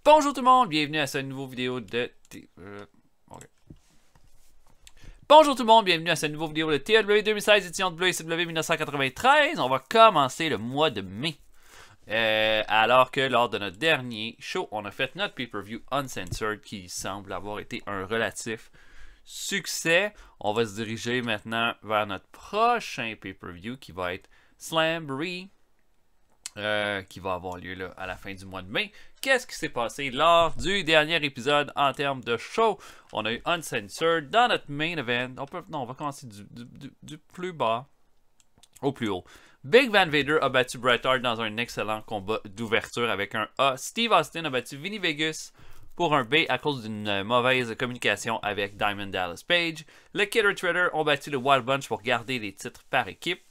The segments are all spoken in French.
Bonjour tout le monde, bienvenue à cette nouvelle vidéo de... Bonjour tout le monde, bienvenue à cette nouvelle vidéo de TLW 2016, édition de WCW 1993. On va commencer le mois de mai. Alors que lors de notre dernier show, on a fait notre pay-per-view Uncensored qui semble avoir été un relatif succès. On va se diriger maintenant vers notre prochain pay-per-view qui va être Slamboree. Qui va avoir lieu là, à la fin du mois de mai. Qu'est-ce qui s'est passé lors du dernier épisode en termes de show? On a eu Uncensored dans notre main event. On va commencer du plus bas au plus haut. Big Van Vader a battu Bret Hart dans un excellent combat d'ouverture avec un A. Steve Austin a battu Vinny Vegas pour un B à cause d'une mauvaise communication avec Diamond Dallas Page. Le Killer Trader ont battu le Wild Bunch pour garder les titres par équipe.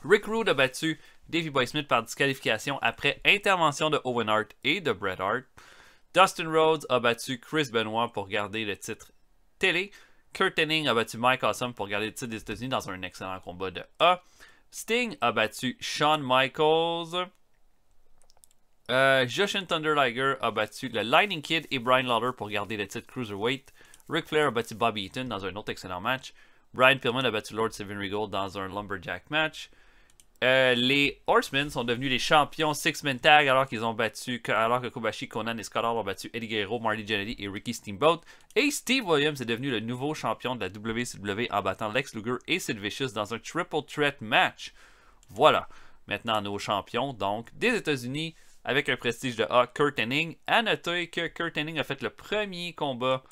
Rick Rude a battu Davey Boy Smith par disqualification après intervention de Owen Hart et de Bret Hart. Dustin Rhodes a battu Chris Benoit pour garder le titre télé. Kurt Hennig a battu Mike Awesome pour garder le titre des États-Unis dans un excellent combat de A. Sting a battu Shawn Michaels. Jushin Thunder Liger a battu le Lightning Kid et Brian Lawler pour garder le titre Cruiserweight. Ric Flair a battu Bobby Eaton dans un autre excellent match. Brian Pillman a battu Lord Steven Regal dans un Lumberjack match. Les Horsemen sont devenus les champions Six-Man Tag alors que Kobashi, Conan et Scott Hall ont battu Eddie Guerrero, Marty Jannetty et Ricky Steamboat. Et Steve Williams est devenu le nouveau champion de la WCW en battant Lex Luger et Sid Vicious dans un Triple Threat match. Voilà, maintenant nos champions donc des États-Unis avec un prestige de A, Kurt Hennig. À noter que Kurt Hennig a fait le premier combat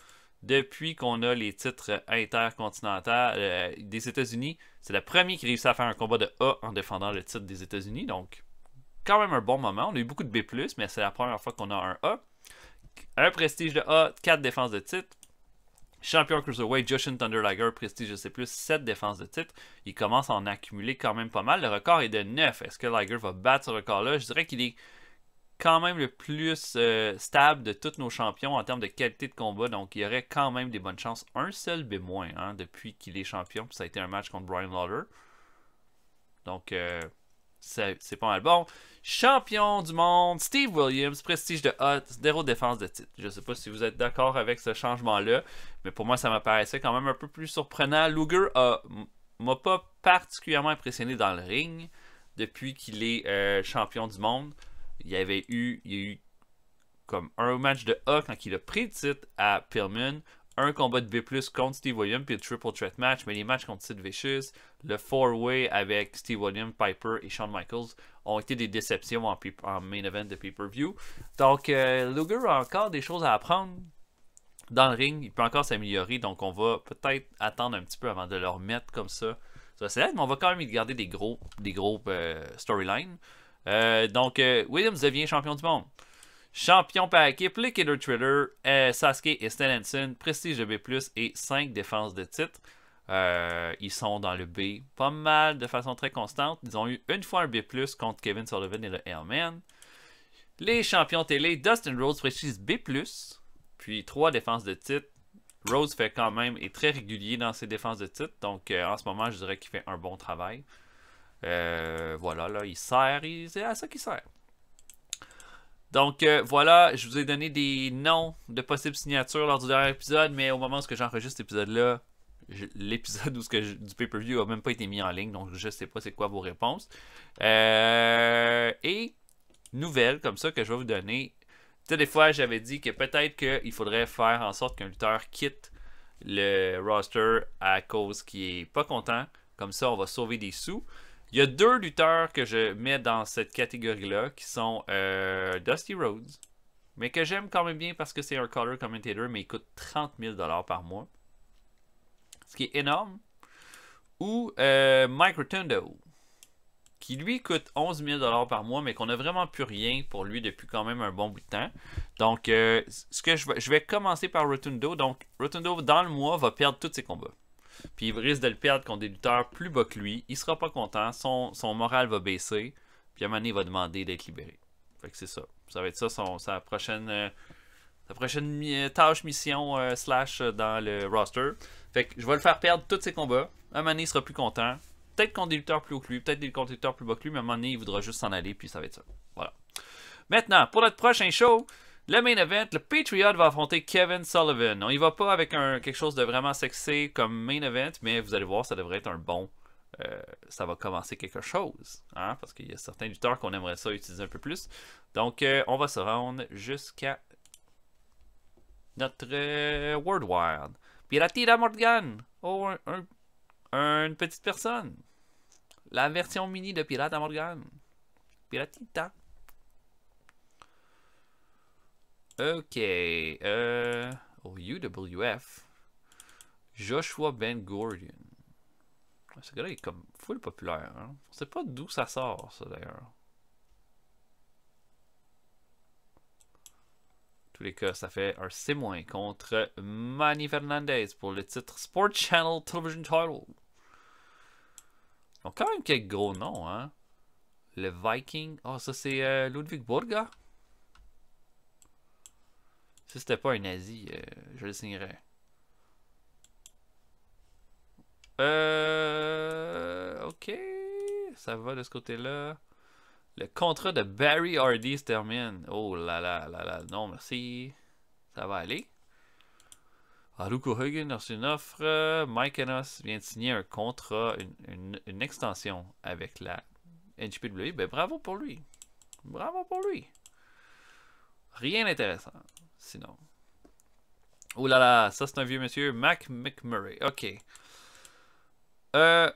depuis qu'on a les titres intercontinentaux des États-Unis. C'est le premier qui réussit à faire un combat de A en défendant le titre des États-Unis. Donc, quand même un bon moment. On a eu beaucoup de B+, mais c'est la première fois qu'on a un A. Un prestige de A, 4 défenses de titre. Champion Cruiserweight, Jushin Thunder Liger, prestige de C+, 7 défenses de titre. Il commence à en accumuler quand même pas mal. Le record est de 9. Est-ce que Liger va battre ce record-là? Je dirais qu'il est quand même le plus stable de tous nos champions en termes de qualité de combat, donc il y aurait quand même des bonnes chances. Un seul B- depuis qu'il est champion, puis ça a été un match contre Brian Lawler. Donc c'est pas mal bon. Champion du monde, Steve Williams, prestige de A, 0 défense de titre. Je sais pas si vous êtes d'accord avec ce changement-là, mais pour moi ça m'apparaissait quand même un peu plus surprenant. Luger m'a pas particulièrement impressionné dans le ring depuis qu'il est champion du monde. Il y a eu comme un match de A quand il a pris le titre à Pillman, un combat de B+, contre Steve Williams, puis le Triple Threat match, mais les matchs contre Sid Vicious, le 4-way avec Steve Williams, Piper et Shawn Michaels ont été des déceptions en main event de pay-per-view. Donc, Luger a encore des choses à apprendre dans le ring, il peut encore s'améliorer, donc on va peut-être attendre un petit peu avant de le remettre comme ça. Ça c'est mais on va quand même y garder des gros storylines. Donc, Williams devient champion du monde. Champion par équipe, les Killer Trader, Sasuke et Stan Hansen, prestige de B+, et 5 défenses de titre. Ils sont dans le B pas mal de façon très constante. Ils ont eu une fois un B+, contre Kevin Sullivan et le Hellman. Les champions télé, Dustin Rhodes, prestige B+, puis 3 défenses de titre. Rhodes fait quand même, est très régulier dans ses défenses de titre. Donc, en ce moment, je dirais qu'il fait un bon travail. Voilà, là, il sert, c'est à ça qu'il sert. Donc, voilà, je vous ai donné des noms de possibles signatures lors du dernier épisode, mais au moment où j'enregistre cet épisode-là, l'épisode du pay-per-view n'a même pas été mis en ligne, donc je ne sais pas c'est quoi vos réponses. Et, nouvelle comme ça que je vais vous donner. Tu sais, des fois, j'avais dit que peut-être qu'il faudrait faire en sorte qu'un lutteur quitte le roster à cause qu'il n'est pas content. Comme ça, on va sauver des sous. Il y a 2 lutteurs que je mets dans cette catégorie-là qui sont Dusty Rhodes, mais que j'aime quand même bien parce que c'est un color commentator, mais il coûte 30 000 $ par mois, ce qui est énorme. Ou Mike Rotundo, qui lui coûte 11 000 $ par mois, mais qu'on n'a vraiment plus rien pour lui depuis quand même un bon bout de temps. Donc, je vais commencer par Rotundo. Donc, Rotundo, dans le mois, va perdre tous ses combats. Puis il risque de le perdre contre des lutteurs plus bas que lui. Il sera pas content. Son moral va baisser. Puis à un moment donné, il va demander d'être libéré. Fait que c'est ça. Ça va être ça sa prochaine tâche, mission, slash dans le roster. Fait que je vais le faire perdre tous ses combats. À un moment donné, il sera plus content. Peut-être contre des lutteurs plus haut que lui. Peut-être contre des lutteurs plus bas que lui. Mais à un moment donné, il voudra juste s'en aller. Puis ça va être ça. Voilà. Maintenant, pour notre prochain show, Le main event, le Patriot va affronter Kevin Sullivan. On y va pas avec quelque chose de vraiment sexy comme main event, mais vous allez voir, ça devrait être un bon... ça va commencer quelque chose, hein, parce qu'il y a certains lutteurs qu'on aimerait ça utiliser un peu plus. Donc, on va se rendre jusqu'à notre World Wild. Piratida Morgan. Oh, une petite personne. La version mini de Pirata Morgan. Piratita. Ok. Au UWF. Joshua Ben Gordon. Ce gars-là est comme full populaire. Hein? On sait pas d'où ça sort, ça d'ailleurs. En tous les cas, ça fait un C- contre Manny Fernandez pour le titre Sport Channel Television Title. Ils ont quand même quelques gros noms, hein. Le Viking. Oh, ça c'est Ludwig Borga. Si c'était pas un nazi, je le signerais. Ok. Ça va de ce côté-là. Le contrat de Barry Hardy se termine. Oh là là là là. Non, merci. Ça va aller. Haruko Hogan a reçu une offre. Mike Enos vient de signer un contrat, une extension avec la NJPW. Ben bravo pour lui. Bravo pour lui. Rien d'intéressant. Sinon. Oh là là, ça c'est un vieux monsieur. Mac McMurray. Ok.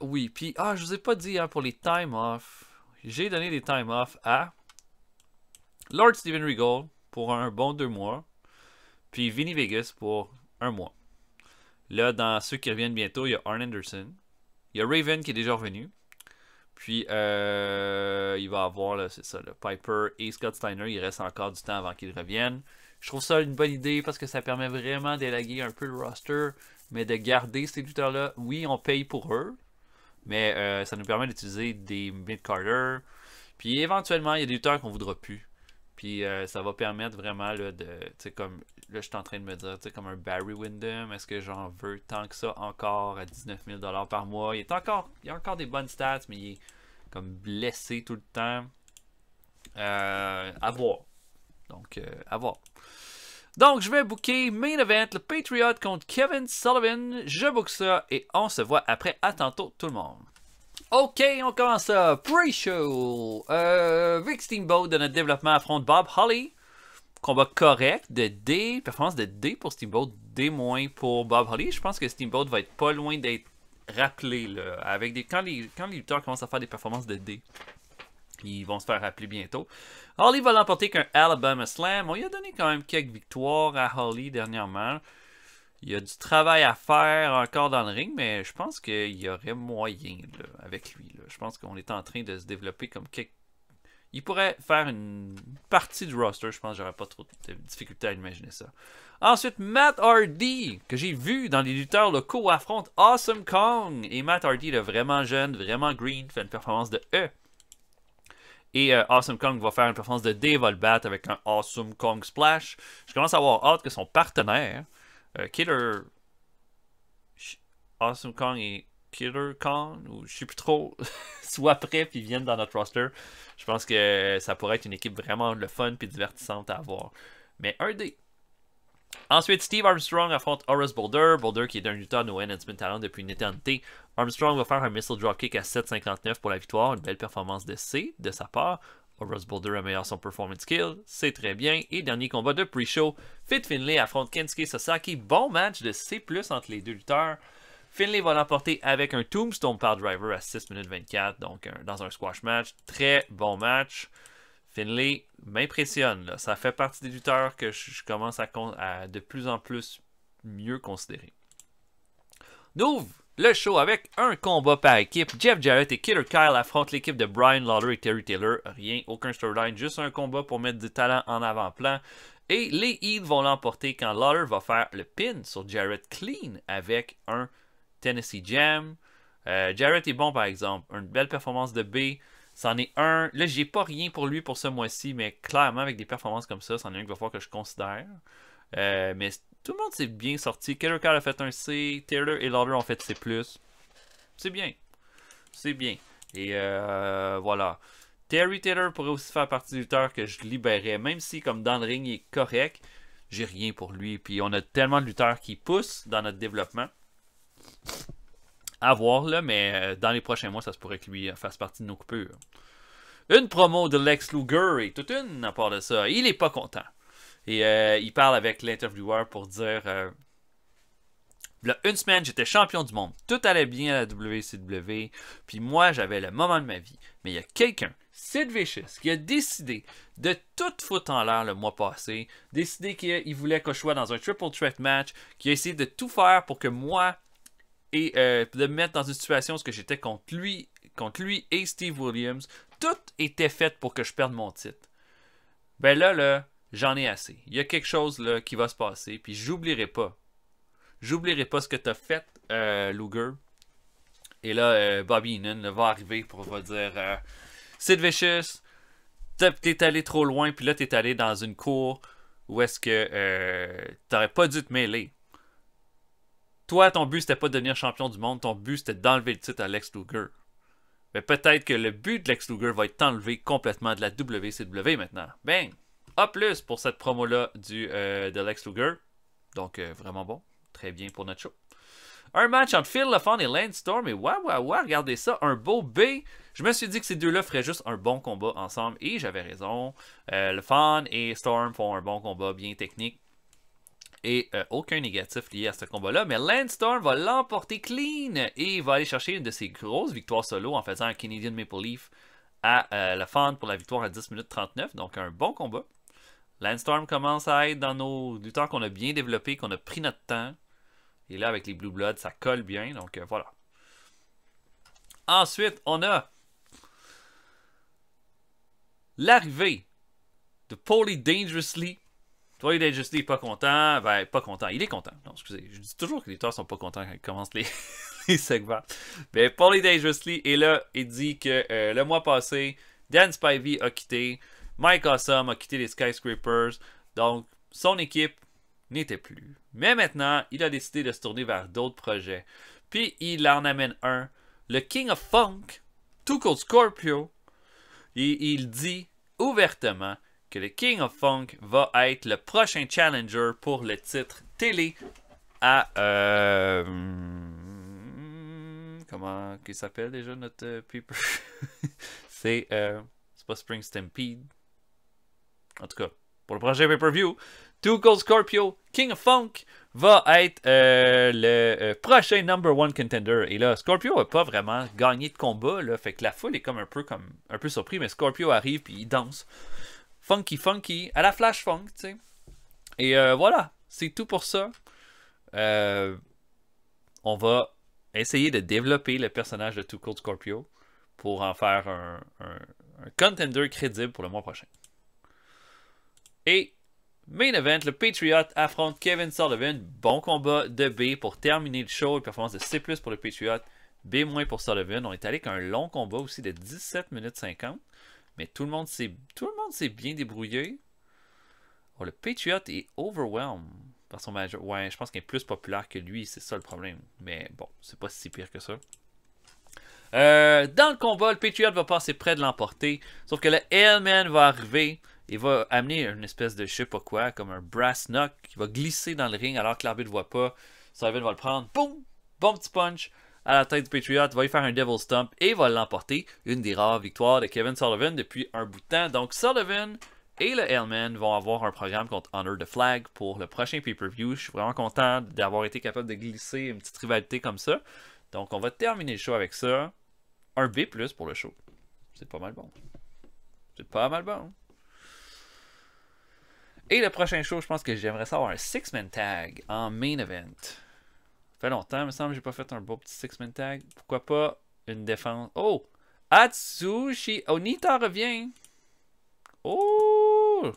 Oui. Puis, je vous ai pas dit hein, pour les time off. J'ai donné des time off à Lord Steven Regal pour un bon 2 mois. Puis Vinny Vegas pour 1 mois. Là, dans ceux qui reviennent bientôt, il y a Arn Anderson. Il y a Raven qui est déjà revenu. Puis, il va avoir, c'est ça, le Piper et Scott Steiner. Il reste encore du temps avant qu'ils reviennent. Je trouve ça une bonne idée parce que ça permet vraiment d'élaguer un peu le roster. Mais de garder ces lutteurs-là. Oui, on paye pour eux. Mais ça nous permet d'utiliser des mid-carders. Puis éventuellement, il y a des lutteurs qu'on voudra plus. Puis ça va permettre vraiment là, de. Tu sais, comme. Là, je suis en train de me dire, tu sais, comme un Barry Windham, est-ce que j'en veux tant que ça encore à 19 000 $ par mois? Il y a encore des bonnes stats, mais il est comme blessé tout le temps. À voir. Donc, à voir. Donc, je vais booker Main Event, le Patriot contre Kevin Sullivan. Je book ça et on se voit après. À tantôt, tout le monde. Ok, on commence ça. Pre-show. Rick Steamboat de notre développement affronte Bob Holly. Combat correct de D. Performance de D pour Steamboat. D- pour Bob Holly. Je pense que Steamboat va être pas loin d'être rappelé. Là, avec quand les lutteurs commencent à faire des performances de D. Ils vont se faire rappeler bientôt. Holly va l'emporter qu'un Alabama Slam. On lui a donné quand même quelques victoires à Holly dernièrement. Il y a du travail à faire encore dans le ring, mais je pense qu'il y aurait moyen là, avec lui. Là. Je pense qu'on est en train de se développer comme quelque... Il pourrait faire une partie du roster. Je pense que j'aurais pas trop de difficulté à imaginer ça. Ensuite, Matt Hardy, que j'ai vu dans les lutteurs locaux, affronte Awesome Kong. Et Matt Hardy, là, vraiment jeune, vraiment green, fait une performance de E. Et Awesome Kong va faire une performance de D, va le battre avec un Awesome Kong Splash. Je commence à avoir hâte que son partenaire, Killer... Awesome Kong et Killer Kong, ou je sais plus trop, soit prêts puis viennent dans notre roster. Je pense que ça pourrait être une équipe vraiment le fun et divertissante à avoir. Mais un D. Ensuite, Steve Armstrong affronte Horace Boulder. Boulder qui est un lutteur de No Enhancement Talent depuis une éternité. Armstrong va faire un missile dropkick à 7,59 pour la victoire. Une belle performance de C de sa part. Horace Boulder améliore son performance skill. C'est très bien. Et dernier combat de pre-show. Fit Finlay affronte Kensuke Sasaki. Bon match de C+ entre les deux lutteurs. Finlay va l'emporter avec un Tombstone Power Driver à 6 minutes 24. Donc dans un squash match. Très bon match. Finlay m'impressionne. Là. Ça fait partie des lutteurs que je commence à de plus en plus mieux considérer. On ouvre le show avec un combat par équipe. Jeff Jarrett et Killer Kyle affrontent l'équipe de Brian Lawler et Terry Taylor. Rien, aucun storyline, juste un combat pour mettre du talent en avant-plan. Et les Heat vont l'emporter quand Lawler va faire le pin sur Jarrett clean avec un Tennessee Jam. Jarrett est bon par exemple. Une belle performance de B. C'en est un. Là, j'ai pas rien pour lui pour ce mois-ci, mais clairement, avec des performances comme ça, c'en est un qu'il va falloir que je considère. Mais tout le monde s'est bien sorti. Killer Kyle a fait un C. Taylor et Lawler ont fait C+. C'est bien. C'est bien. Et voilà. Terry Taylor pourrait aussi faire partie du lutteur que je libérais, même si comme dans le ring il est correct, j'ai rien pour lui. Puis on a tellement de lutteurs qui poussent dans notre développement. À voir là, mais dans les prochains mois, ça se pourrait que lui fasse partie de nos coupures. Une promo de Lex Luger et toute une à part de ça. Il est pas content. Et il parle avec l'intervieweur pour dire là, une semaine, j'étais champion du monde. Tout allait bien à la WCW. Puis moi, j'avais le moment de ma vie. Mais il y a quelqu'un, Sid Vicious, qui a décidé de tout foutre en l'air le mois passé. Décidé qu'il voulait que je sois dans un triple threat match. Qui a essayé de tout faire pour que moi et de me mettre dans une situation où j'étais contre lui et Steve Williams. Tout était fait pour que je perde mon titre. Ben là, j'en ai assez. Il y a quelque chose là qui va se passer. Puis j'oublierai pas. J'oublierai pas ce que t'as fait, Luger. Et là, Bobby Heenan va arriver pour va dire Sid Vicious, t'es allé trop loin, puis là t'es allé dans une cour où est-ce que t'aurais pas dû te mêler. Toi, ton but c'était pas de devenir champion du monde, ton but c'était d'enlever le titre à Lex Luger. Mais peut-être que le but de Lex Luger va être enlevé complètement de la WCW maintenant. Bang! A plus pour cette promo-là de Lex Luger. Donc, vraiment bon. Très bien pour notre show. Un match entre Phil LaFon et Lance Storm. Et regardez ça. Un beau B. Je me suis dit que ces deux-là feraient juste un bon combat ensemble. Et j'avais raison. LaFon et Storm font un bon combat bien technique. Et aucun négatif lié à ce combat-là. Mais Lance Storm va l'emporter clean. Et il va aller chercher une de ses grosses victoires solo en faisant un Canadian Maple Leaf à LaFon pour la victoire à 10 minutes 39. Donc un bon combat. Lance Storm commence à être dans nos lutteurs qu'on a bien développés, qu'on a pris notre temps. Et là, avec les Blue Bloods, ça colle bien. Donc, voilà. Ensuite, on a l'arrivée de Paulie Dangerously. Paulie Dangerously n'est pas content. Ben, pas content. Il est content. Non, excusez. Je dis toujours que les lutteurs sont pas contents quand ils commencent les segments. Mais Paulie Dangerously est là et dit que le mois passé, Dan Spivey a quitté. Mike Awesome a quitté les Skyscrapers. Donc, son équipe n'était plus. Mais maintenant, il a décidé de se tourner vers d'autres projets. Puis, il en amène un. Le King of Funk, Too Cold Scorpio. Et il dit ouvertement que le King of Funk va être le prochain challenger pour le titre télé à... comment il s'appelle déjà notre paper? C'est pas Spring Stampede. En tout cas, pour le prochain pay-per-view, Too Cold Scorpio, King of Funk, va être le prochain number one contender. Et là, Scorpio n'a pas vraiment gagné de combat, là, fait que la foule est comme un peu surpris, mais Scorpio arrive puis il danse. Funky, à la Flash Funk, tu sais. Et voilà, c'est tout pour ça. On va essayer de développer le personnage de Too Cold Scorpio pour en faire un contender crédible pour le mois prochain. Et main event, le Patriot affronte Kevin Sullivan. Bon combat de B pour terminer le show. Une performance de C+, pour le Patriot. B- pour Sullivan. On est allé avec un long combat aussi de 17 minutes 50. Mais tout le monde s'est bien débrouillé. Oh, le Patriot est overwhelmed par son manager. Ouais, je pense qu'il est plus populaire que lui. C'est ça le problème. Mais bon, c'est pas si pire que ça. Dans le combat, le Patriot va passer près de l'emporter. Sauf que le Hellman va arriver. Il va amener une espèce de je sais pas quoi, comme un brass knock, qui va glisser dans le ring alors que l'arbitre ne voit pas. Sullivan va le prendre, boum, bon petit punch à la tête du Patriot, va y faire un Devil Stomp et va l'emporter. Une des rares victoires de Kevin Sullivan depuis un bout de temps. Donc Sullivan et le Hellman vont avoir un programme contre Honor the Flag pour le prochain pay-per-view. Je suis vraiment content d'avoir été capable de glisser une petite rivalité comme ça. Donc on va terminer le show avec ça. Un B+ pour le show. C'est pas mal bon. C'est pas mal bon. Et le prochain show, je pense que j'aimerais ça avoir un 6-man tag en main event. Ça fait longtemps, il me semble que j'ai pas fait un beau petit 6-man tag. Pourquoi pas une défense. Oh! Atsushi Onita revient! Oh!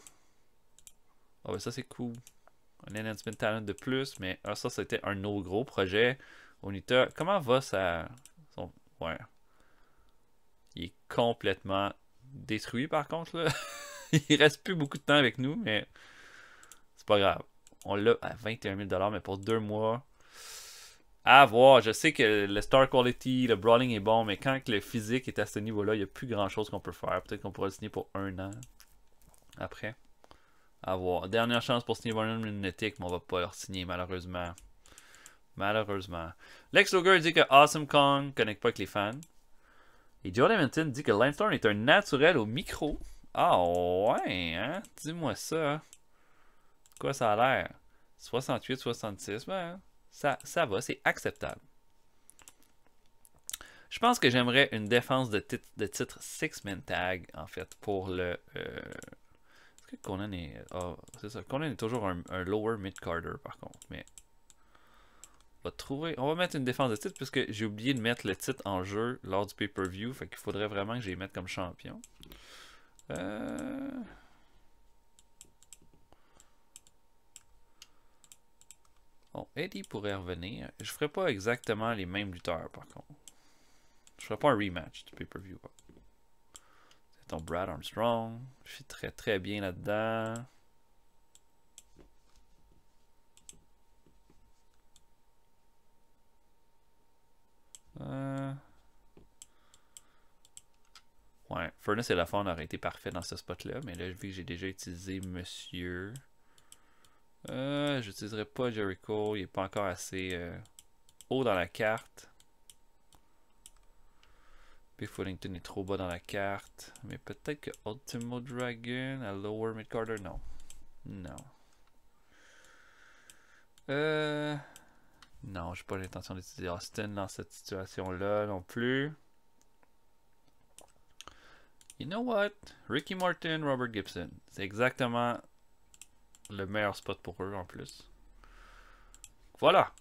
Oh, ben ça c'est cool. Un enhancement talent de plus, mais ça c'était un de nos gros projets. Onita, comment va ça? Ouais. Il est complètement détruit par contre là. Il reste plus beaucoup de temps avec nous, mais c'est pas grave. On l'a à 21 000 $, mais pour 2 mois, À voir. Je sais que le star quality, le brawling est bon, mais quand le physique est à ce niveau-là, il n'y a plus grand-chose qu'on peut faire. Peut-être qu'on pourra le signer pour 1 an après. À voir. Dernière chance pour signer Vernon Magnetic, mais on va pas le signer malheureusement. Malheureusement. Lex Luger dit que Awesome Kong connecte pas avec les fans. Et Joe Hamilton dit que Limestone est un naturel au micro. Ah ouais, hein? Dis-moi ça. Quoi ça a l'air? 68-66, ben, ça va, c'est acceptable. Je pense que j'aimerais une défense de titre Six-Man Tag, en fait, pour le... Est-ce que Conan est... Oh, c'est ça, Conan est toujours un lower mid-carder, par contre, mais... On va mettre une défense de titre, puisque j'ai oublié de mettre le titre en jeu lors du pay-per-view, fait qu'il faudrait vraiment que je les mette comme champion. Bon, Eddie pourrait revenir. Je ferai pas exactement les mêmes lutteurs, par contre. Je ferai pas un rematch du pay-per-view. C'est ton Brad Armstrong. Je suis très très bien là-dedans. Ouais, Furnace et la Faune auraient été parfaits dans ce spot-là, mais là, vu que j'ai déjà utilisé Monsieur... j'utiliserai pas Jericho, il est pas encore assez haut dans la carte. Biff Wellington est trop bas dans la carte. Mais peut-être que Ultimo Dragon à lower mid-carder, non. Non. Non, j'ai pas l'intention d'utiliser Austin dans cette situation-là non plus. You know what? Ricky Martin, Robert Gibson. C'est exactement le meilleur spot pour eux en plus. Voilà.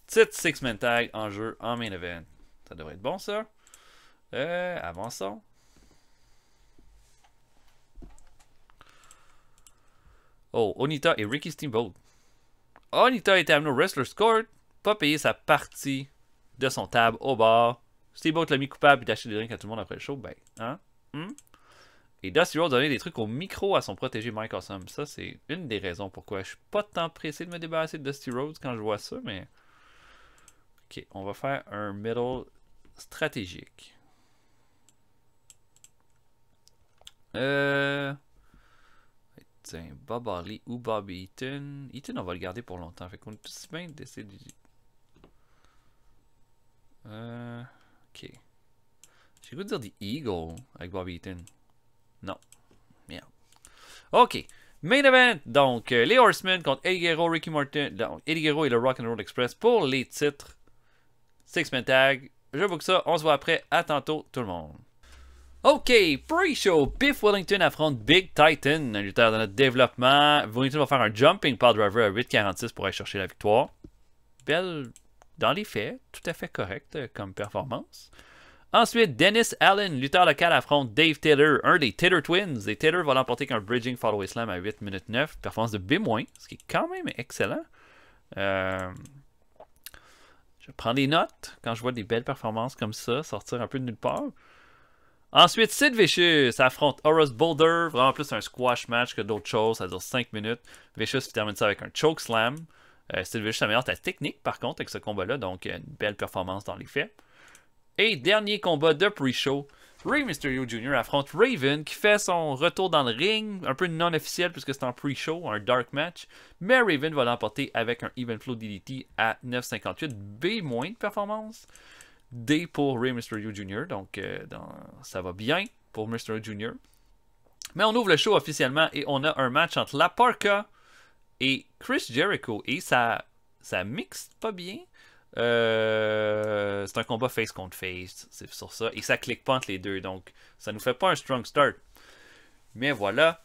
Titre Six-Man Tag en jeu en main event. Ça devrait être bon ça. Avançons. Oh, Onita et Ricky Steamboat. Onita était amené au Wrestler's Court, pas payé sa partie de son table au bar. Steamboat l'a mis coupable et d'acheter des drinks à tout le monde après le show. Ben, hein? Et Dusty Rhodes a donné des trucs au micro à son protégé Mike Awesome. Ça, c'est une des raisons pourquoi je suis pas tant pressé de me débarrasser de Dusty Rhodes quand je vois ça, mais... Ok, on va faire un middle stratégique. Tiens, Bob Harley ou Bob Eaton. Eaton, on va le garder pour longtemps. Fait qu'on est aussi bien d'essayer de... Ok. J'ai goût de dire The Eagle avec Bob Eaton. Non. Merde. Ok. Main event. Donc, les Horsemen contre Eddie Guerrero, Ricky Martin. Donc, Eddie Guerrero et le Rock'n'Roll Express pour les titres Six-Man Tag. Je book ça. On se voit après. À tantôt, tout le monde. Ok, pre-show, Biff Wellington affronte Big Titan, un lutteur de notre développement. Wellington va faire un jumping power driver à 8,46 pour aller chercher la victoire. Belle, dans les faits, tout à fait correct comme performance. Ensuite, Dennis Allen, lutteur local, affronte Dave Taylor, un des Taylor Twins. Et Taylor va l'emporter avec un Bridging Follow Slam à 8 minutes 9, performance de B-, ce qui est quand même excellent. Je prends des notes quand je vois des belles performances comme ça, sortir un peu de nulle part. Ensuite, Sid Vicious affronte Horace Boulder. Vraiment plus un squash match que d'autres choses. Ça dure 5 minutes. Vicious termine ça avec un choke slam. Sid Vicious améliore ta technique par contre avec ce combat-là. Donc, une belle performance dans les faits. Et dernier combat de pre-show. Rey Mysterio Jr. affronte Raven qui fait son retour dans le ring. Un peu non officiel puisque c'est en pre-show, un dark match. Mais Raven va l'emporter avec un Even Flow DDT à 9,58. B- de performance. D pour Rey Mysterio Jr. Donc, ça va bien pour Mysterio Jr. Mais on ouvre le show officiellement et on a un match entre La Parka et Chris Jericho. Et ça mixe pas bien. C'est un combat face contre face. C'est sur ça. Et ça clique pas entre les deux. Donc, ça nous fait pas un strong start. Mais voilà.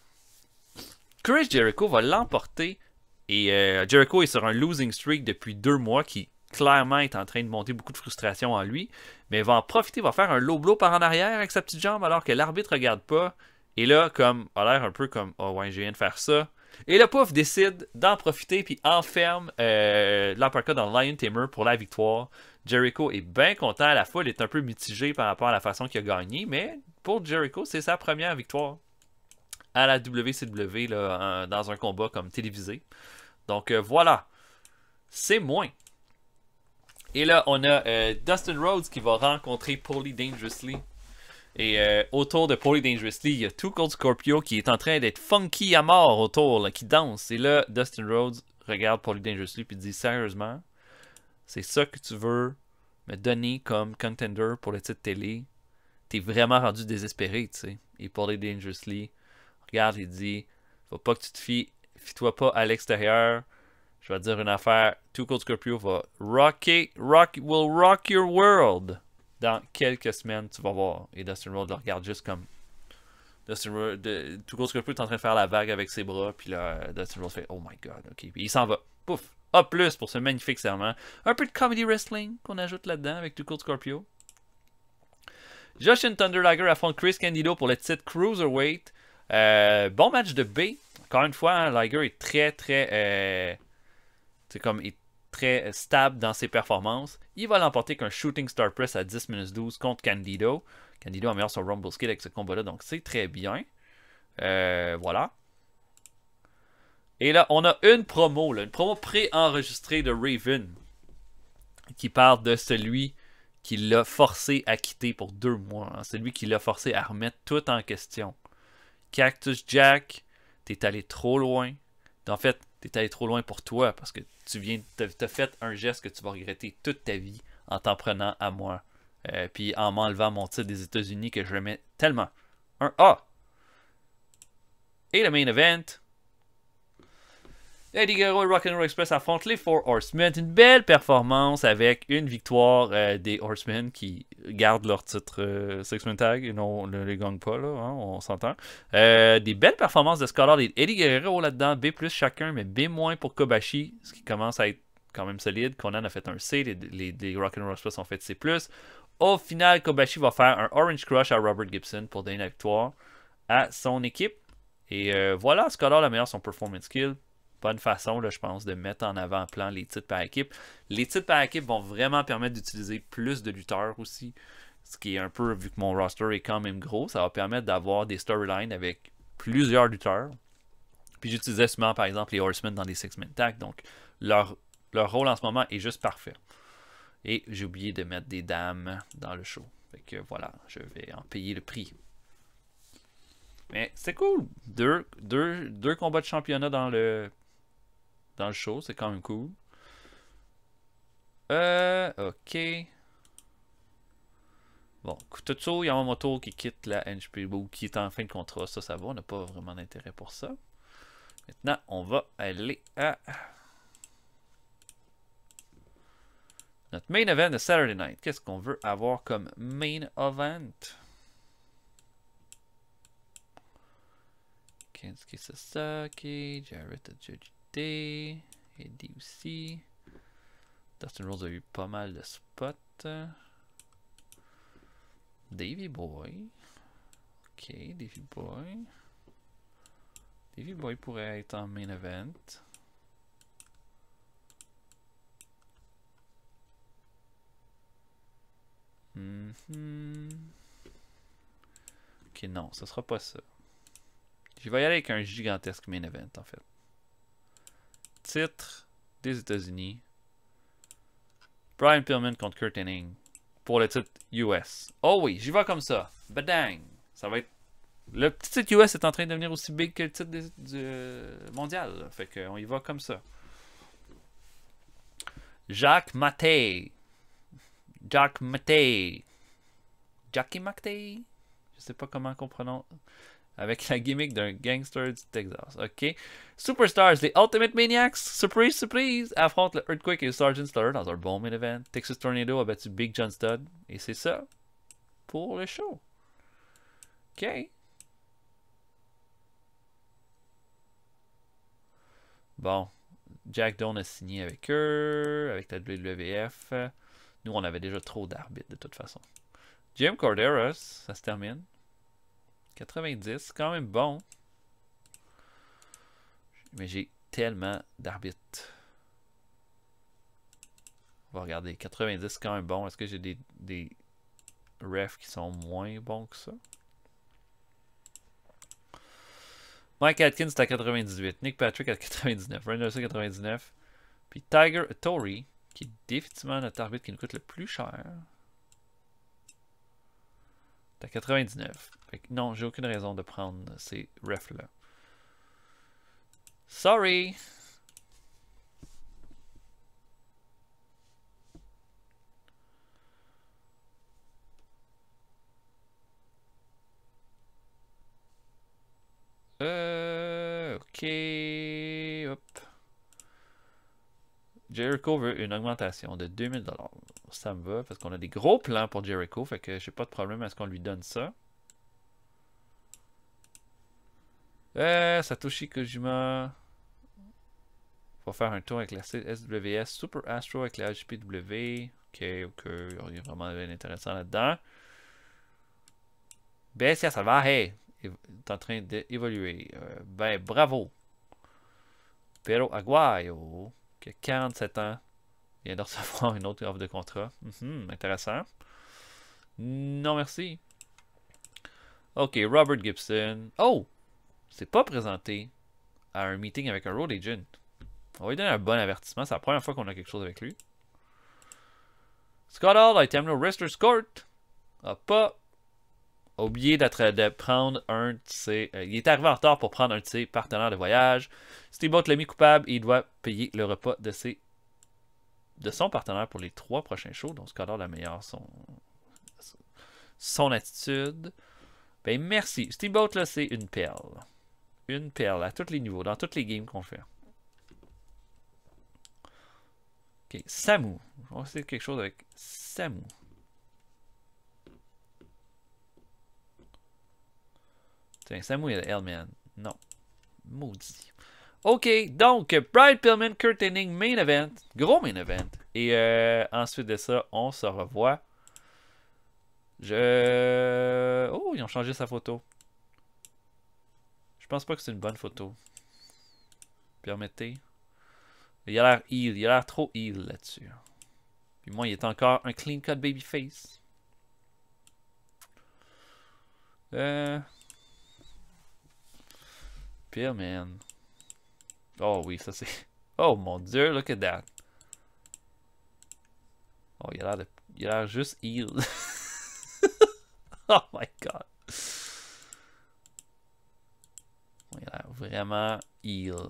Chris Jericho va l'emporter. Et Jericho est sur un losing streak depuis 2 mois qui clairement est en train de monter beaucoup de frustration en lui, mais il va en profiter, va faire un low blow par en arrière avec sa petite jambe alors que l'arbitre regarde pas, et là, comme, a l'air un peu comme, oh ouais, je viens de faire ça, et le pouf décide d'en profiter puis enferme l'uppercut dans le Lion Tamer pour la victoire. Jericho est bien content, la foule est un peu mitigée par rapport à la façon qu'il a gagné, mais pour Jericho, c'est sa première victoire à la WCW là, dans un combat comme télévisé. Donc voilà, c'est moins. Et là, on a Dustin Rhodes qui va rencontrer Paulie Dangerously. Et autour de Paulie Dangerously, il y a Too Cold Scorpio qui est en train d'être funky à mort autour, là, qui danse. Et là, Dustin Rhodes regarde Paulie Dangerously et dit sérieusement, c'est ça que tu veux me donner comme contender pour le titre télé? T'es vraiment rendu désespéré, tu sais. Et Paulie Dangerously regarde et dit, faut pas que tu te fie-toi pas à l'extérieur. Je vais te dire une affaire, Too Cold Scorpio va will rock your world. Dans quelques semaines, tu vas voir. Et Dustin Rhodes le regarde juste comme... Too Cold Scorpio est en train de faire la vague avec ses bras. Puis là, Dustin Rhodes fait « Oh my God, ok. » Puis il s'en va. Pouf. A plus pour ce magnifique serment. Un peu de comedy wrestling qu'on ajoute là-dedans avec Too Cold Scorpio. Jushin Thunder Liger affronte Chris Candido pour le titre Cruiserweight. Bon match de B. Encore une fois, hein, Liger est très très stable dans ses performances. Il va l'emporter qu'un Shooting Star Press à 10 minutes 12 contre Candido. Candido améliore son Rumble skill avec ce combat-là, donc c'est très bien. Voilà. Et là, on a une promo pré-enregistrée de Raven qui parle de celui qui l'a forcé à quitter pour 2 mois. Hein. Celui qui l'a forcé à remettre tout en question. Cactus Jack, t'es allé trop loin. En fait, t'es allé trop loin pour toi parce que t'as fait un geste que tu vas regretter toute ta vie en t'en prenant à moi. Puis en m'enlevant mon titre des États-Unis que je remets tellement. Un A. Et le main event. Eddie Guerrero et Rock'n'Roll Express affrontent les Four Horsemen. Une belle performance avec une victoire des Horsemen qui gardent leur titre Six-Man Tag et non ne les gagnent pas, là, hein, on s'entend. Des belles performances de Scott Hall et Eddie Guerrero là-dedans. B+ chacun, mais B- pour Kobashi, ce qui commence à être quand même solide. Conan a fait un C, les Rock'n'Roll Express ont fait C+. Au final, Kobashi va faire un Orange Crush à Robert Gibson pour donner la victoire à son équipe. Et voilà, Scott Hall améliore son performance skill. Bonne façon, là, je pense, de mettre en avant-plan les titres par équipe. Les titres par équipe vont vraiment permettre d'utiliser plus de lutteurs aussi. Ce qui est un peu, vu que mon roster est quand même gros, ça va permettre d'avoir des storylines avec plusieurs lutteurs. Puis j'utilisais souvent, par exemple, les Horsemen dans les Six-Man Tag. Donc, leur rôle en ce moment est juste parfait. Et j'ai oublié de mettre des dames dans le show. Fait que voilà, je vais en payer le prix. Mais c'est cool. Deux combats de championnat dans le show, c'est quand même cool. Ok. Bon, Tetsuo Yamamoto qui quitte la NJPW, qui est en fin de contrat, ça va, on n'a pas vraiment d'intérêt pour ça. Maintenant, on va aller à notre main event de Saturday Night. Qu'est-ce qu'on veut avoir comme main event? Kensuke Sasaki, Jarrett Ajajite, Eddie aussi. Dustin Rhodes a eu pas mal de spots. Davey Boy. Ok, Davey Boy. Davey Boy pourrait être en main event. Ok, non, ce sera pas ça. Je vais y aller avec un gigantesque main event, en fait. Titre des États-Unis. Brian Pillman contre Kurt Hennig pour le titre US. Oh oui, j'y vais comme ça. Badang! Ça va être... Le petit titre US est en train de devenir aussi big que le titre du mondial. Là. Fait qu'on y va comme ça. Jacques Mattei. Jackie Mattei. Je sais pas comment on prononce. Avec la gimmick d'un gangster du Texas. Ok. Superstars, les Ultimate Maniacs, surprise, surprise, affrontent le Earthquake et le Sgt. Slaughter dans un bon main event. Texas Tornado a battu Big John Studd. Et c'est ça pour le show. Ok. Bon. Jack Doan a signé avec eux, avec la WWF. Nous, on avait déjà trop d'arbitres de toute façon. Jim Corderas, ça se termine. 90, quand même bon. Mais j'ai tellement d'arbitres. On va regarder. 90, quand même bon. Est-ce que j'ai des refs qui sont moins bons que ça? Mike Atkins est à 98. Nick Patrick à 99. Ray Nelson à 99. Puis Tory qui est définitivement notre arbitre qui nous coûte le plus cher. C'est à 99. Fait que non, j'ai aucune raison de prendre ces refs-là. Sorry! Ok. Hop. Jericho veut une augmentation de 2000 $. Ça me va, parce qu'on a des gros plans pour Jericho, fait que j'ai pas de problème à ce qu'on lui donne ça. Satoshi Kojima va faire un tour avec la SWS Super Astro avec la HPW. Ok, ok, il y a vraiment rien d'intéressant là-dedans. Bessia Salvaje est en train d'évoluer. Ben, bravo. Pero Aguayo, qui a 47 ans, vient de recevoir une autre offre de contrat. Intéressant. Non, merci. Ok, Robert Gibson. Oh! C'est pas présenté à un meeting avec un road agent. On va lui donner un bon avertissement. C'est la première fois qu'on a quelque chose avec lui. Scott Hall, Itemno Wrestler's Court, a pas oublié de prendre un de ses... il est arrivé en retard pour prendre un de ses partenaires de voyage. Steamboat l'a mis coupable et il doit payer le repas de son partenaire pour les 3 prochains shows. Donc Scott Hall améliore son attitude. Ben merci. Steamboat, là, c'est une perle. Une perle à tous les niveaux, dans toutes les games qu'on fait. Ok, Samu. On va essayer quelque chose avec Samu. Tiens, Samu est Hellman. Non. Maudit. Ok, donc, Brian Pillman, Kurt Hennig, main event. Gros main event. Et ensuite de ça, on se revoit. Oh, ils ont changé sa photo. Je pense pas que c'est une bonne photo. Permettez. Il a l'air heal. Il a l'air trop heal là-dessus. Puis moi, il est encore un clean cut babyface. Pillman. Oh oui, ça c'est... Oh mon dieu, look at that. Oh, il a l'air juste heal. Oh my god. Il a l'air vraiment heal.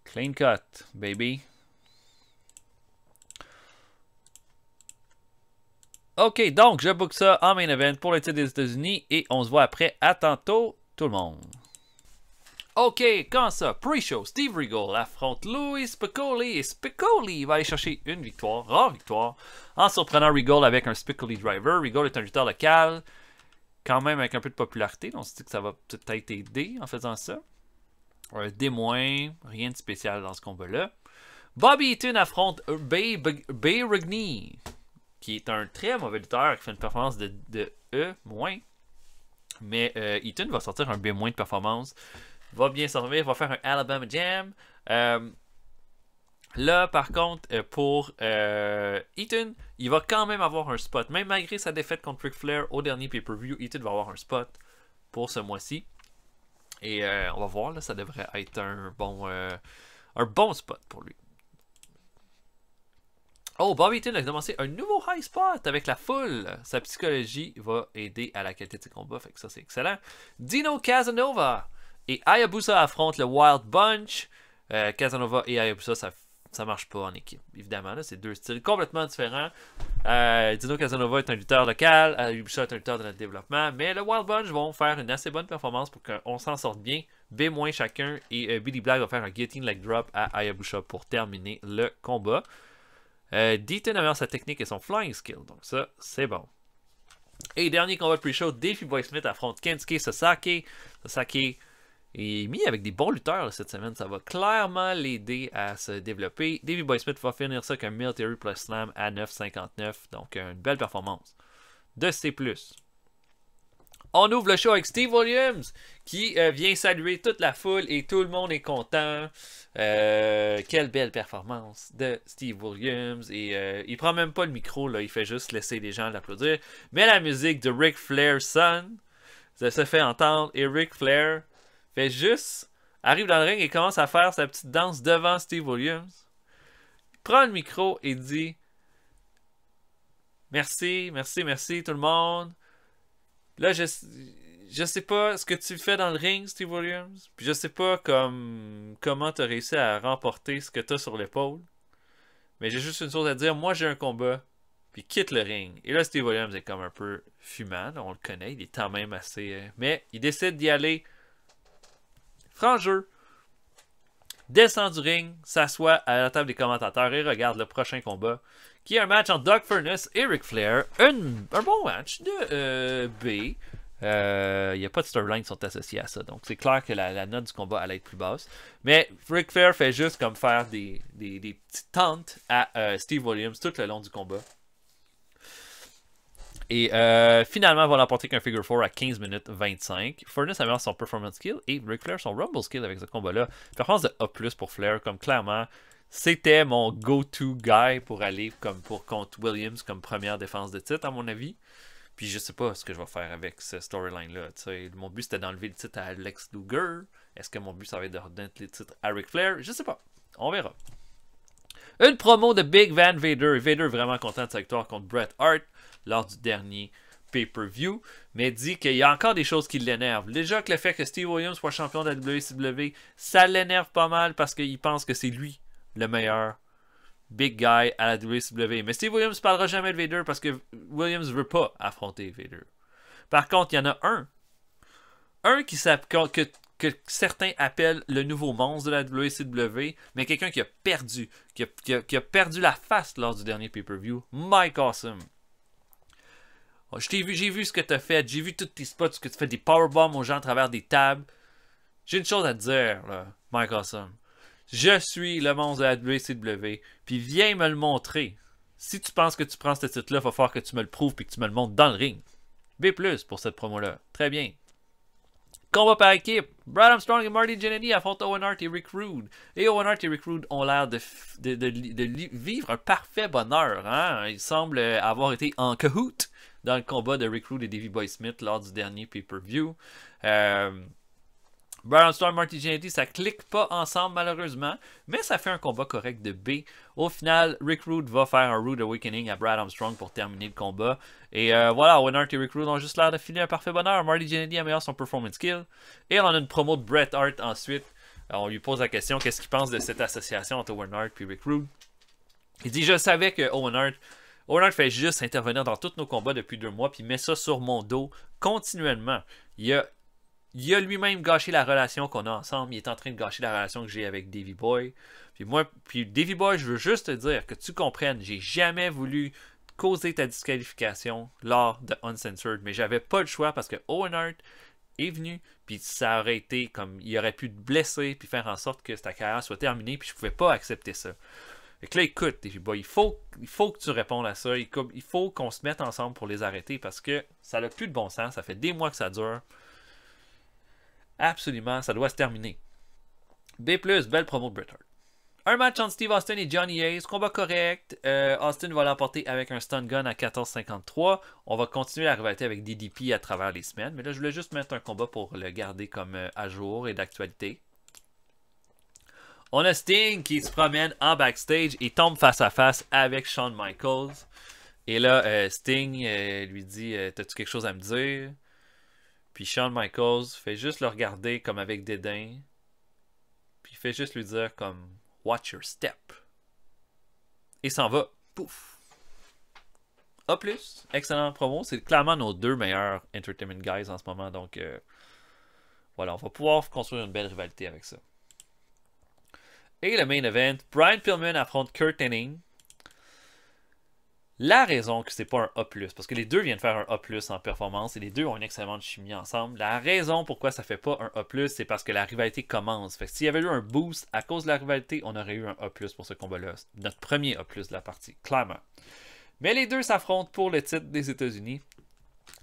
Clean cut, baby. Ok, donc je book ça en main event pour le titre des États-Unis et on se voit après. À tantôt, tout le monde. Ok, quand ça? Pre-show, Steve Regal affronte Louis Spicolli et Spicolli va aller chercher une victoire, rare victoire, en surprenant Regal avec un Spicolli driver. Regal est un lutteur local, quand même avec un peu de popularité, donc on se dit que ça va peut-être aider en faisant ça. Des moins, rien de spécial dans ce combat-là. Bobby Eaton affronte Bay Rigney, qui est un très mauvais lutteur, qui fait une performance de E-. Mais Eaton va sortir un B- de performance. Va bien servir, va faire un Alabama Jam. Là, par contre, pour Eaton, il va quand même avoir un spot. Même malgré sa défaite contre Ric Flair au dernier pay-per-view, Eaton va avoir un spot pour ce mois-ci. Et on va voir, là, ça devrait être un bon spot pour lui. Oh, Bobby Eaton a commencé un nouveau high spot avec la foule. Sa psychologie va aider à la qualité de ses combats, fait que ça c'est excellent. Dino Casanova et Hayabusa affrontent le Wild Bunch. Casanova et Hayabusa, ça marche pas en équipe. Évidemment, c'est deux styles complètement différents. Dino Casanova est un lutteur local, Hayabusa est un lutteur de notre développement, mais le Wild Bunch vont faire une assez bonne performance pour qu'on s'en sorte bien. B- chacun, et Billy Black va faire un guillotine leg drop à Hayabusa pour terminer le combat. Deaton améliore sa technique et son flying skill, donc ça, c'est bon. Et dernier combat de pre-show, Davey Boy Smith affronte Kensuke Sasaki. Sasaki est mis avec des bons lutteurs là, cette semaine, ça va clairement l'aider à se développer. Davey Boy Smith va finir ça avec un Military Plus Slam à 9,59, donc une belle performance de C+. On ouvre le show avec Steve Williams qui vient saluer toute la foule et tout le monde est content. Quelle belle performance de Steve Williams. Et il prend même pas le micro, là, il fait juste laisser les gens l'applaudir. Mais la musique de Ric Flair sonne. Ça se fait entendre et Ric Flair fait juste... arrive dans le ring et commence à faire sa petite danse devant Steve Williams. Il prend le micro et dit merci, merci, merci tout le monde. Là, je sais pas ce que tu fais dans le ring, Steve Williams. Puis je sais pas comment tu as réussi à remporter ce que tu as sur l'épaule. Mais j'ai juste une chose à dire. Moi, j'ai un combat. Puis quitte le ring. Et là, Steve Williams est comme un peu fumant. Là, on le connaît. Il est quand même assez... mais il décide d'y aller. Franc jeu. Descend du ring. S'assoit à la table des commentateurs et regarde le prochain combat. Qui est un match entre Doug Furnas et Ric Flair. Un bon match de B. Il n'y a pas de storyline qui sont associés à ça. Donc c'est clair que la note du combat allait être plus basse. Mais Ric Flair fait juste comme faire des petites tentes à Steve Williams tout le long du combat. Et finalement, va l'emporter qu'un figure 4 à 15 minutes 25. Furnas améliore son performance skill et Ric Flair son rumble skill avec ce combat-là. Performance de A+ pour Flair, comme clairement... C'était mon go-to guy pour aller contre Williams comme première défense de titre, à mon avis. Puis je sais pas ce que je vais faire avec ce storyline-là. Mon but, c'était d'enlever le titre à Lex Luger. Est-ce que mon but, ça va être de redonner le titre à Ric Flair? Je sais pas. On verra. Une promo de Big Van Vader. Vader vraiment content de sa victoire contre Bret Hart lors du dernier pay-per-view, mais dit qu'il y a encore des choses qui l'énervent. Déjà que le fait que Steve Williams soit champion de la WCW, ça l'énerve pas mal parce qu'il pense que c'est lui le meilleur big guy à la WCW. Mais Steve Williams ne parlera jamais de Vader parce que Williams ne veut pas affronter Vader. Par contre, il y en a un que certains appellent le nouveau monstre de la WCW, mais quelqu'un qui a perdu, qui a perdu la face lors du dernier pay-per-view, Mike Awesome. J'ai vu ce que tu as fait, j'ai vu tous tes spots, ce que tu fais des powerbombs aux gens à travers des tables. J'ai une chose à te dire, là, Mike Awesome. Je suis le monstre de la WCW, puis viens me le montrer. Si tu penses que tu prends ce titre-là, il va falloir que tu me le prouves et que tu me le montres dans le ring. B+, pour cette promo-là. Très bien. Combat par équipe. Brad Armstrong et Marty Jannetty affrontent Owen Hart et Rick Rude. Et Owen Hart et Rick Rude ont l'air de vivre un parfait bonheur. Hein? Ils semblent avoir été en cahoot dans le combat de Rick Rude et Davey Boy Smith lors du dernier pay-per-view. Brad Armstrong et Marty Jannetty, ça clique pas ensemble malheureusement, mais ça fait un combat correct de B. Au final, Rick Rude va faire un Rude Awakening à Brad Armstrong pour terminer le combat. Et voilà, Owen Hart et Rick Rude ont juste l'air de filer un parfait bonheur. Marty Jannetty améliore son performance skill. Et on a une promo de Bret Hart ensuite. On lui pose la question, qu'est-ce qu'il pense de cette association entre Owen Hart et Rick Rude. Il dit, je savais que Owen Hart fait juste intervenir dans tous nos combats depuis 2 mois, puis met ça sur mon dos continuellement. Il a lui-même gâché la relation qu'on a ensemble. Il est en train de gâcher la relation que j'ai avec Davey Boy. Puis Davey Boy, je veux juste te dire que tu comprennes, j'ai jamais voulu causer ta disqualification lors de Uncensored, mais j'avais pas le choix parce que Owen Hart est venu, puis ça aurait été comme, il aurait pu te blesser, puis faire en sorte que ta carrière soit terminée, puis je pouvais pas accepter ça. Fait que là, écoute, Davey Boy, il faut que tu répondes à ça. Il faut qu'on se mette ensemble pour les arrêter parce que ça n'a plus de bon sens. Ça fait des mois que ça dure. Absolument, ça doit se terminer. B+, belle promo de Bret Hart. Un match entre Steve Austin et Johnny Ace, combat correct. Austin va l'emporter avec un stun gun à 14,53. On va continuer la rivalité avec DDP à travers les semaines. Mais là, je voulais juste mettre un combat pour le garder comme à jour et d'actualité. On a Sting qui se promène en backstage et tombe face à face avec Shawn Michaels. Et là, Sting lui dit « T'as-tu quelque chose à me dire? » Puis Shawn Michaels fait juste le regarder comme avec dédain. Puis il fait juste lui dire comme « Watch your step ». Et s'en va. Pouf. A+, excellent promo. C'est clairement nos 2 meilleurs entertainment guys en ce moment. Donc voilà, on va pouvoir construire une belle rivalité avec ça. Et le main event, Brian Pillman affronte Kurt Hennig. La raison que c'est pas un A+, parce que les deux viennent faire un A+, en performance et les deux ont une excellente chimie ensemble. La raison pourquoi ça fait pas un A+, c'est parce que la rivalité commence. Fait que s'il y avait eu un boost à cause de la rivalité, on aurait eu un A+, pour ce combat-là. Notre premier A+, de la partie, clairement. Mais les deux s'affrontent pour le titre des États-Unis.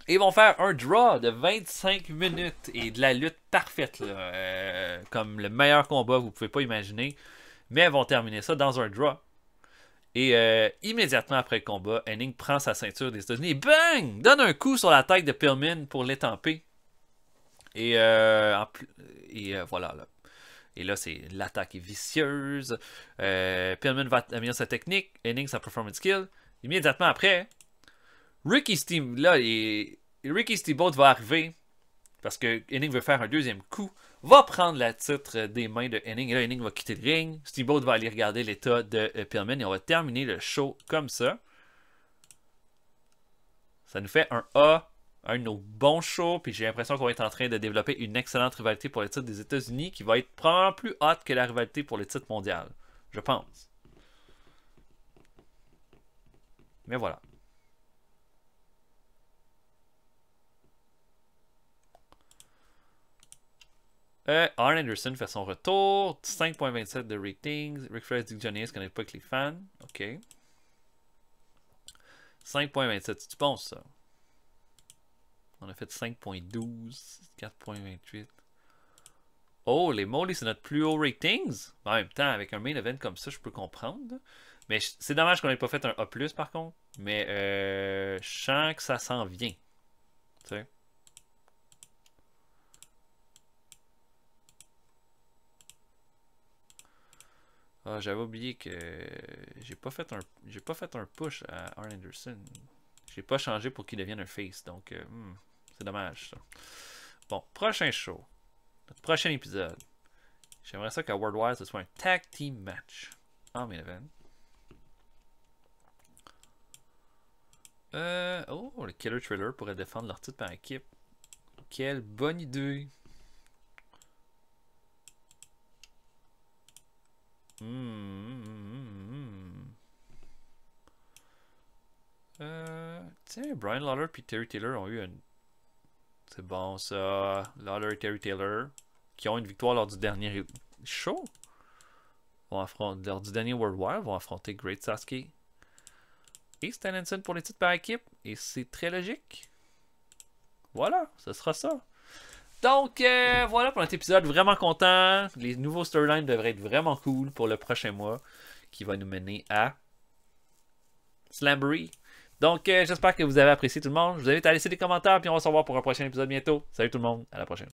Et ils vont faire un draw de 25 minutes et de la lutte parfaite, là, comme le meilleur combat, vous pouvez pas imaginer. Mais ils vont terminer ça dans un draw. Et immédiatement après le combat, Hennig prend sa ceinture des États-Unis et bang! Donne un coup sur la tête de Pillman pour l'étamper. Et, voilà. Là. Et là, c'est l'attaque est vicieuse. Pillman va améliorer sa technique. Hennig sa performance skill. Immédiatement après, Ricky Steamboat va arriver parce que Hennig veut faire un deuxième coup. Va prendre la titre des mains de Hennig. Et là, Hennig va quitter le ring. Steamboat va aller regarder l'état de Pillman. Et on va terminer le show comme ça. Ça nous fait un A. Un de nos bons shows. Puis j'ai l'impression qu'on va être en train de développer une excellente rivalité pour le titre des États-Unis qui va être probablement plus haute que la rivalité pour le titre mondial. Je pense. Mais voilà. Arn Anderson fait son retour. 5.27 de ratings. Ric Flair dit que Johnny Ace connaît pas que les fans. Ok. 5.27, c'est bon ça. On a fait 5.12. 4.28. Oh, les moly, c'est notre plus haut ratings. En même temps, avec un main event comme ça, je peux comprendre. Mais c'est dommage qu'on n'ait pas fait un A+, par contre. Mais je sens que ça s'en vient. Tu sais. Ah, j'avais oublié que j'ai pas fait un push à Arn Anderson. J'ai pas changé pour qu'il devienne un face, donc c'est dommage ça. Bon, prochain show. Notre prochain épisode. J'aimerais ça qu'à Worldwide ce soit un tag team match en main event. Oh, le Killer Thriller pourrait défendre leur titre par équipe. Quelle bonne idée. Tiens, Brian Lawler et Terry Taylor ont eu une... C'est bon ça. Lawler et Terry Taylor qui ont une victoire lors du dernier show. Lors du dernier Worldwide, vont affronter Great Sasuke et Stan Hansen pour les titres par équipe. Et c'est très logique. Voilà, ce sera ça. Donc, voilà pour notre épisode. Vraiment content. Les nouveaux storylines devraient être vraiment cool pour le prochain mois qui va nous mener à Slamboree. Donc, j'espère que vous avez apprécié tout le monde. Je vous invite à laisser des commentaires puis on va se revoir pour un prochain épisode bientôt. Salut tout le monde, à la prochaine.